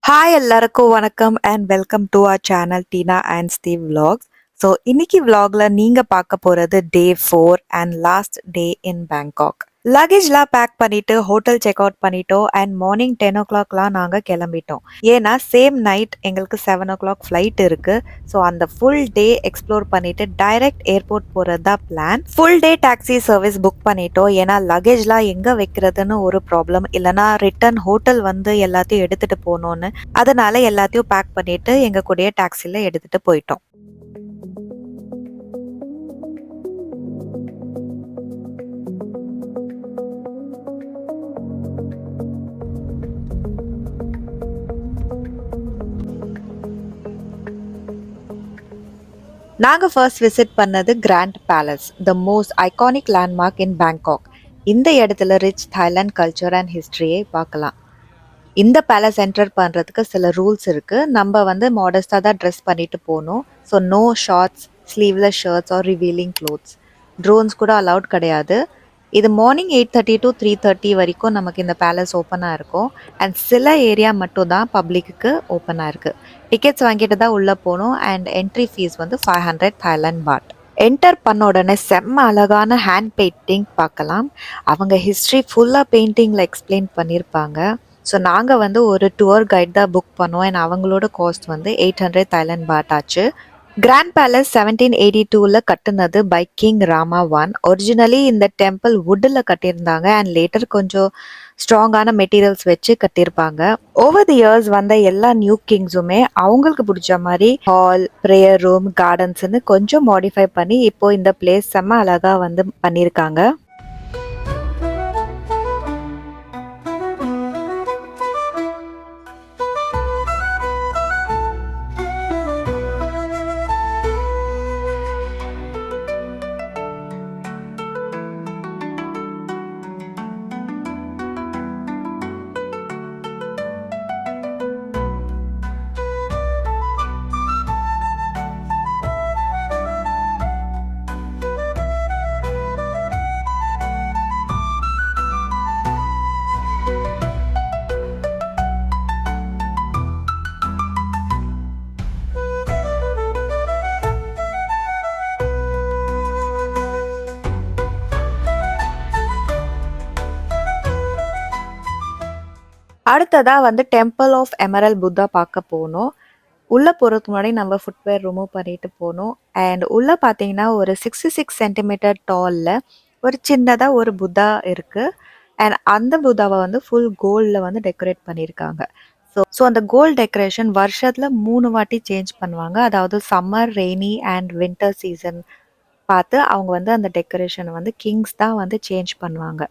Hi எல்லாருக்கும் வணக்கம் and welcome to our channel Tina and Steve vlogs. So இன்னைக்கு vlogல நீங்க பார்க்க போறது day 4 and last day in Bangkok. லக்கேஜ்லாம் பேக் பண்ணிட்டு ஹோட்டல் செக் அவுட் பண்ணிட்டோம் அண்ட் மார்னிங் 10 o'clockலாம் நாங்கள் கிளம்பிட்டோம். ஏன்னா சேம் நைட் எங்களுக்கு 7 o'clock ஃப்ளைட் இருக்கு. ஸோ அந்த ஃபுல் டே எக்ஸ்ப்ளோர் பண்ணிட்டு டைரக்ட் ஏர்போர்ட் போகிறது தான் plan. Full day taxi service book பண்ணிட்டோம். ஏன்னா லக்கேஜ்லாம் எங்கே வைக்கிறதுன்னு ஒரு ப்ராப்ளம், இல்லைனா ரிட்டர்ன் ஹோட்டல் வந்து எல்லாத்தையும் எடுத்துட்டு போகணும்னு, அதனால எல்லாத்தையும் பேக் பண்ணிட்டு எங்க கூடயே டாக்ஸில எடுத்துட்டு போயிட்டோம். நாங்கள் ஃபர்ஸ்ட் விசிட் பண்ணது grand palace, the most iconic landmark in Bangkok. இந்த இடத்துல ரிச் தாய்லாந்து கல்ச்சர் அண்ட் ஹிஸ்ட்ரியை பார்க்கலாம். இந்த பேலஸ் என்டர் பண்ணுறதுக்கு சில ரூல்ஸ் இருக்குது. நம்ம வந்து மாடஸ்டாக தான் ட்ரெஸ் பண்ணிட்டு போகணும். So no shorts, sleeveless shirts or revealing clothes. Drones கூட அலவுட் கிடையாது. இது மார்னிங் 8:30 to 3:30 வரைக்கும் நமக்கு இந்த பேலஸ் ஓப்பனாக இருக்கும். அண்ட் சில ஏரியா மட்டும் தான் பப்ளிக்கு ஓப்பனாக இருக்குது. டிக்கெட்ஸ் வாங்கிட்டு தான் உள்ளே போகணும். அண்ட் என்ட்ரி ஃபீஸ் வந்து 500 தாய்லாந்து பாட். என்டர் பண்ண உடனே செம்ம அழகான ஹேண்ட் பெயிண்டிங் பார்க்கலாம். அவங்க ஹிஸ்ட்ரி ஃபுல்லாக பெயிண்டிங்கில் எக்ஸ்பிளைன் பண்ணியிருப்பாங்க. ஸோ நாங்கள் வந்து ஒரு டூர் கைட் தான் புக் பண்ணோம். அண்ட் அவங்களோட காஸ்ட் வந்து 800 தாய்லாந்து பாட் ஆச்சு. கிராண்ட் பேலஸ் 1782 கட்டுனது பை கிங் ராமா 1. ஒரிஜினலி இந்த டெம்பிள் வுட்டில் கட்டியிருந்தாங்க அண்ட் லேட்டர் கொஞ்சம் ஸ்ட்ராங்கான மெட்டீரியல்ஸ் வச்சு கட்டியிருப்பாங்க. ஓவர் தி இயர்ஸ் வந்த எல்லா நியூ கிங்ஸுமே அவங்களுக்கு பிடிச்ச மாதிரி ஹால், ப்ரேயர் ரூம், கார்டன்ஸ்னு கொஞ்சம் மாடிஃபை பண்ணி இப்போ இந்த பிளேஸ் செம்ம அழகா வந்து பண்ணியிருக்காங்க. அடுத்ததாக வந்து டெம்பிள் ஆஃப் எமரல் புத்தா பார்க்க போனோம். உள்ளே போகிறதுக்கு முன்னாடி நம்ம ஃபுட்வேர் ரிமூவ் பண்ணிட்டு போனோம். அண்ட் உள்ளே பார்த்தீங்கன்னா ஒரு 66 சென்டிமீட்டர் டாலில் ஒரு சின்னதாக ஒரு புத்தா இருக்குது. அண்ட் அந்த புத்தாவை வந்து ஃபுல் கோல்டில் வந்து டெக்கரேட் பண்ணியிருக்காங்க. ஸோ அந்த கோல்ட் டெக்கரேஷன் வருஷத்தில் 3 வாட்டி சேஞ்ச் பண்ணுவாங்க. அதாவது summer, rainy and winter season பார்த்து அவங்க வந்து அந்த டெக்கரேஷனை வந்து கிங்ஸ் தான் வந்து சேஞ்ச் பண்ணுவாங்க.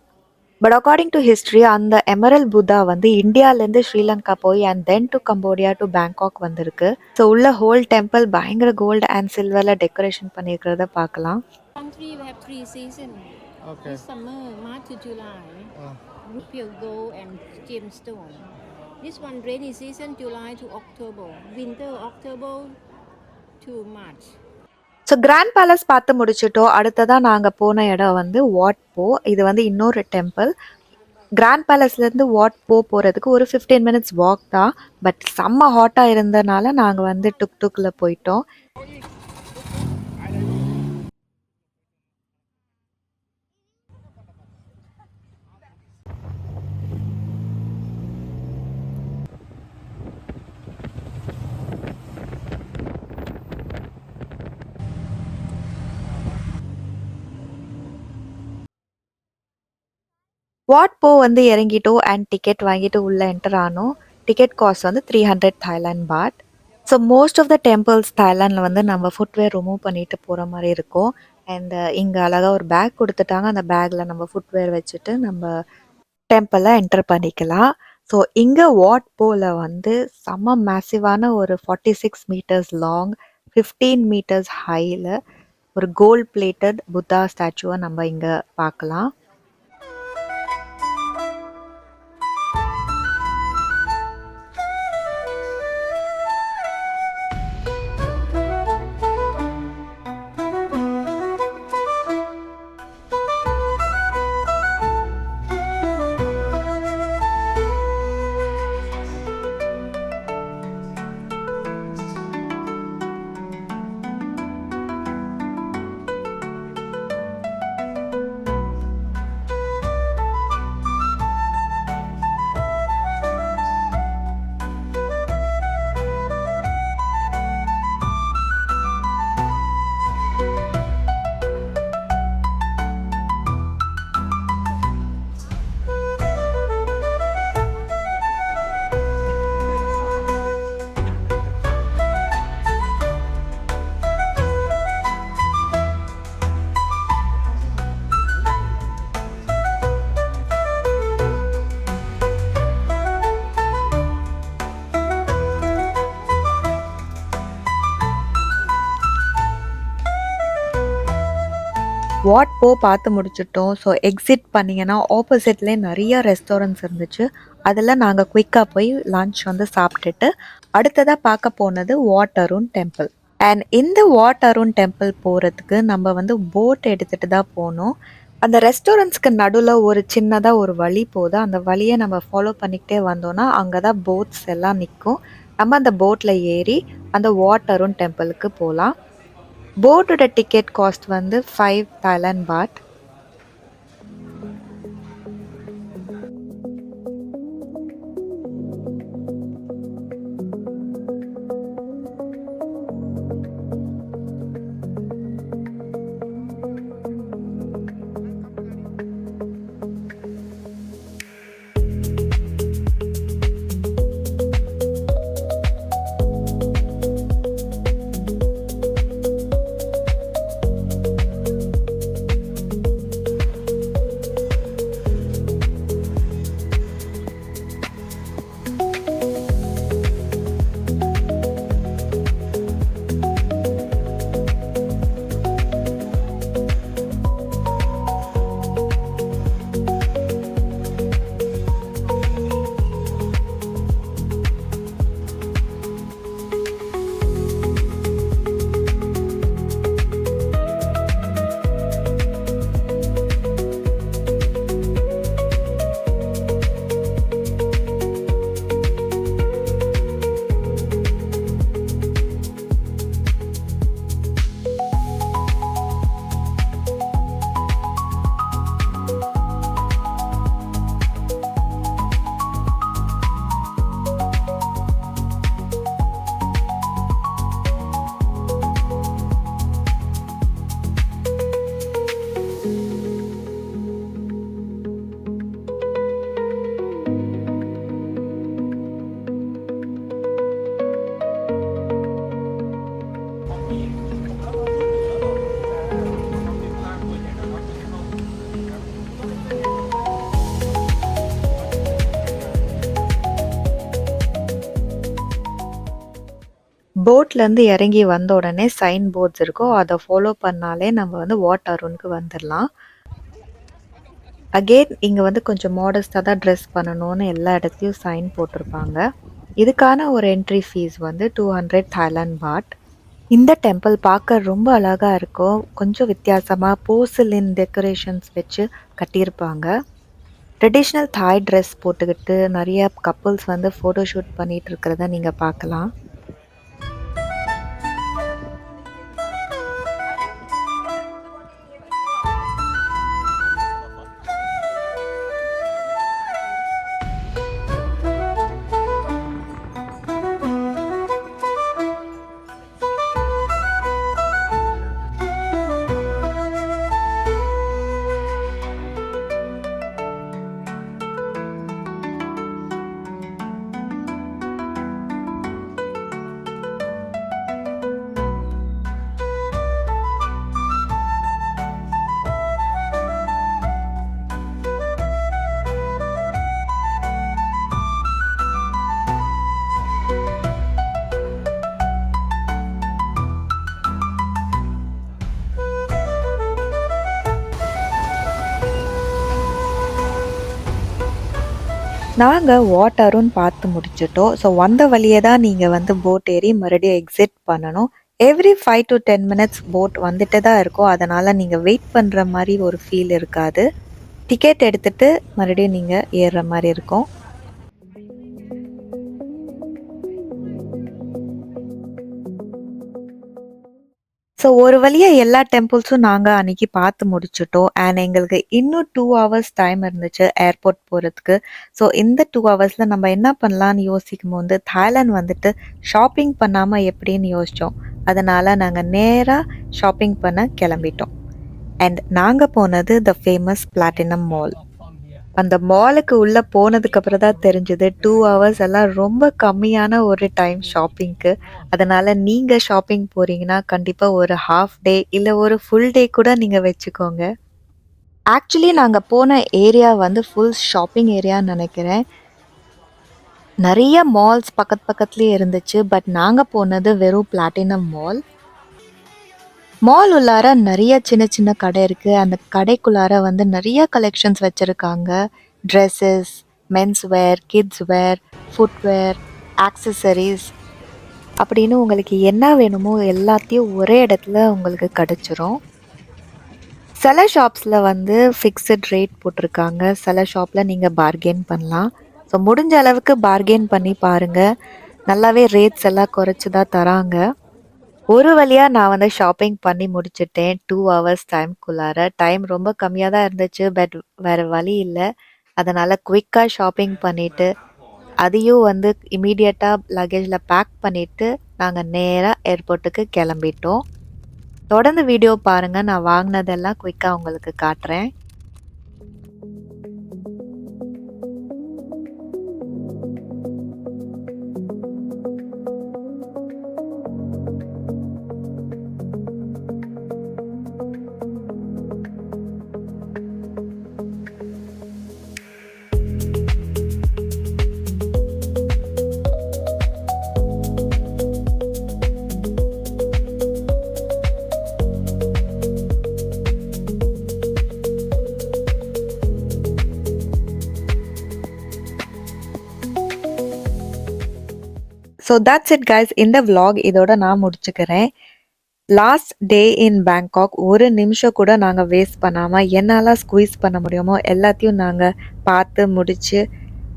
பட் அக்கார்டிங் டு ஹிஸ்ட்ரி அந்த எமரல் புத்தா வந்து இந்தியாவிலேருந்து ஸ்ரீலங்கா போய் and then to Cambodia to Bangkok வந்திருக்கு. ஸோ உள்ள ஹோல் டெம்பிள் பயங்கர கோல்டு அண்ட் சில்வரில் டெக்கரேஷன் பண்ணியிருக்கிறத பார்க்கலாம். Country we have 3 seasons. Okay. This summer, March to July, pure gold and gemstone. This one rainy season, July to October. Winter, October to March. So grand palace பார்த்து முடிச்சுட்டோம். அடுத்ததாக நாங்கள் போன இடம் வந்து what போ. இது வந்து இன்னொரு டெம்பிள். கிராண்ட் பேலஸ்லேருந்து வாட் போகிறதுக்கு ஒரு 15 minutes வாக் தான். பட் செம்ம ஹாட்டாக இருந்தனால நாங்கள் வந்து டுக்கில் போயிட்டோம். வாட் போ வந்து இறங்கிட்டோம் அண்ட் டிக்கெட் வாங்கிட்டு உள்ளே என்டர் ஆனோம். டிக்கெட் காஸ்ட் வந்து 300 Thailand baht. So most of the temples தாய்லாண்டில் வந்து நம்ம ஃபுட்வேர் ரிமூவ் பண்ணிட்டு போகிற மாதிரி இருக்கும். அண்ட் இங்கே அழகாக ஒரு பேக் கொடுத்துட்டாங்க. அந்த பேக்கில் நம்ம ஃபுட்வேர் வச்சுட்டு நம்ம டெம்பிளை என்டர் பண்ணிக்கலாம். ஸோ இங்கே வாட் போவில் வந்து செம்ம மேசிவான ஒரு 46 meters லாங், 15 meters ஹையில் ஒரு கோல்ட் பிளேட்டட் புத்தா ஸ்டாச்சுவை நம்ம இங்கே பார்க்கலாம். வாட் போ பார்த்து முடிச்சிட்டோம். ஸோ எக்ஸிட் பண்ணிங்கன்னா ஆப்போசிட்லேயே நிறைய ரெஸ்டாரண்ட்ஸ் இருந்துச்சு. அதில் நாங்கள் குயிக்காக போய் லன்ச் வந்து சாப்பிட்டுட்டு அடுத்ததாக பார்க்க போனது வாட் அருண் டெம்பிள். அண்ட் இந்த வாட் அருண் டெம்பிள் போகிறதுக்கு நம்ம வந்து போட் எடுத்துகிட்டு தான் போனோம். அந்த ரெஸ்டாரண்ட்ஸ்க்கு நடுவில் ஒரு சின்னதாக ஒரு வழி போகுது. அந்த வழியை நம்ம ஃபாலோ பண்ணிக்கிட்டே வந்தோன்னா அங்கே தான் போட்ஸ் எல்லாம் நிற்கும். நம்ம அந்த போட்டில் ஏறி அந்த வாட் அருண் டெம்பிளுக்கு போகலாம். போட்டோட டிக்கெட் காஸ்ட் வந்து 5 Thailand baht. போட்லேருந்து இறங்கி வந்த உடனே சைன் போர்ட்ஸ் இருக்கும். அதை ஃபாலோ பண்ணாலே நம்ம வந்து வாட் அருணுக்கு வந்துடலாம். அகெயின் இங்கே வந்து கொஞ்சம் மாடஸ்ட்டாக தான் ட்ரெஸ் பண்ணணும்னு எல்லா இடத்துலையும் சைன் போட்டிருப்பாங்க. இதுக்கான ஒரு என்ட்ரி ஃபீஸ் வந்து 200 Thailand baht. இந்த டெம்பிள் பார்க்க ரொம்ப அழகாக இருக்கும். கொஞ்சம் வித்தியாசமாக போர்சிலின் டெக்கரேஷன்ஸ் வச்சு கட்டியிருப்பாங்க. ட்ரெடிஷ்னல் தாய் ட்ரெஸ் போட்டுக்கிட்டு நிறைய கப்புள்ஸ் வந்து ஃபோட்டோ ஷூட் பண்ணிகிட்டு இருக்கிறத நீங்கள் பார்க்கலாம். நாங்கள் வாட் அருண் பார்த்து முடிச்சிட்டோம். ஸோ வந்த வழியே தான் நீங்கள் வந்து போட் ஏறி மறுபடியும் எக்ஸிட் பண்ணணும். எவ்ரி 5 to 10 minutes போட் வந்துட்டு தான் இருக்கும். அதனால் நீங்கள் வெயிட் பண்ணுற மாதிரி ஒரு ஃபீல் இருக்காது. டிக்கெட் எடுத்துகிட்டு மறுபடியும் நீங்கள் ஏறுற மாதிரி இருக்கும். ஸோ ஒரு வழியாக எல்லா டெம்பிள்ஸும் நாங்கள் அன்றைக்கி பார்த்து முடிச்சிட்டோம். அண்ட் எங்களுக்கு இன்னும் 2 hours டைம் இருந்துச்சு ஏர்போர்ட் போகிறதுக்கு. ஸோ இந்த 2 ஹவர்ஸில் நம்ம என்ன பண்ணலான்னு யோசிக்கும் போது தாய்லாந்து வந்துட்டு ஷாப்பிங் பண்ணாமல் எப்படின்னு யோசித்தோம். அதனால் நாங்கள் நேராக ஷாப்பிங் பண்ண கிளம்பிட்டோம். அண்ட் நாங்கள் போனது த ஃபேமஸ் பிளாட்டினம் மால். அந்த மாலுக்கு உள்ளே போனதுக்கப்புறம் தான் தெரிஞ்சுது 2 hours எல்லாம் ரொம்ப கம்மியான ஒரு டைம் ஷாப்பிங்க்கு. அதனால் நீங்கள் ஷாப்பிங் போகிறீங்கன்னா கண்டிப்பாக ஒரு ஹாஃப் டே இல்லை ஒரு ஃபுல் டே கூட நீங்கள் வச்சுக்கோங்க. ஆக்சுவலி நாங்கள் போன ஏரியா வந்து ஃபுல் ஷாப்பிங் ஏரியான்னு நினைக்கிறேன். நிறைய மால்ஸ் பக்கத்துலேயே இருந்துச்சு. பட் நாங்கள் போனது வெறும் பிளாட்டினம் மால். மால் உள்ளார நெறைய சின்ன சின்ன கடை இருக்கு. அந்த கடைக்குள்ளார வந்து நெறைய கலெக்ஷன்ஸ் வச்சிருக்காங்க. Dresses, men's wear, kids wear, footwear, accessories அப்படின்னு உங்களுக்கு என்ன வேணுமோ எல்லாத்தையும் ஒரே இடத்துல உங்களுக்கு கிடைச்சிரும். சில ஷாப்ஸில் வந்து ஃபிக்ஸட் ரேட் போட்டிருக்காங்க. சில ஷாப்பில் நீங்கள் பார்கெயின் பண்ணலாம். ஸோ முடிஞ்ச அளவுக்கு பார்கெயின் பண்ணி பாருங்கள். நல்லாவே ரேட்ஸ் எல்லாம் குறைச்சி தான் தராங்க. ஒரு வழியாக நான் வந்து ஷாப்பிங் பண்ணி முடிச்சிட்டேன் 2 ஹவர்ஸ் டைம்குள்ளார. டைம் ரொம்ப கம்மியாக தான் இருந்துச்சு. பட் வேறு வழி இல்லை. அதனால் குயிக்காக ஷாப்பிங் பண்ணிவிட்டு அதையும் வந்து இமீடியட்டாக லக்கேஜில் பேக் பண்ணிவிட்டு நாங்கள் நேராக ஏர்போர்ட்டுக்கு கிளம்பிட்டோம். தொடர்ந்து வீடியோ பாருங்க. நான் வாங்கினதெல்லாம் குயிக்கா உங்களுக்கு காட்டுறேன். So that's it guys. இந்த vlog இதோட நான் முடிச்சுக்கிறேன். லாஸ்ட் டே இன் பேங்காக் ஒரு நிமிஷம் கூட நாங்கள் வேஸ்ட் பண்ணாமல் என்னெல்லாம் ஸ்குவீஸ் பண்ண முடியுமோ எல்லாத்தையும் நாங்கள் பார்த்து முடித்து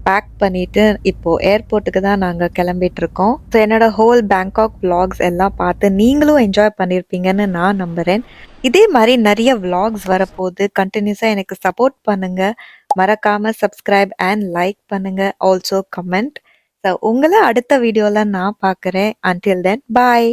பேக் பண்ணிவிட்டு இப்போது ஏர்போர்ட்டுக்கு தான் நாங்கள் கிளம்பிகிட்ருக்கோம். ஸோ என்னோடய ஹோல் பேங்காக் vlogs எல்லாம் பார்த்து நீங்களும் என்ஜாய் பண்ணியிருப்பீங்கன்னு நான் நம்புகிறேன். இதே மாதிரி நிறைய vlogs வரப்போகுது. கண்டினியூஸாக எனக்கு சப்போர்ட் பண்ணுங்கள். மறக்காமல் சப்ஸ்கிரைப் அண்ட் லைக் பண்ணுங்கள். Also comment. ஸோ உங்களை அடுத்த வீடியோவில் நான் பார்க்குறேன். அன்டில் தென் பாய்.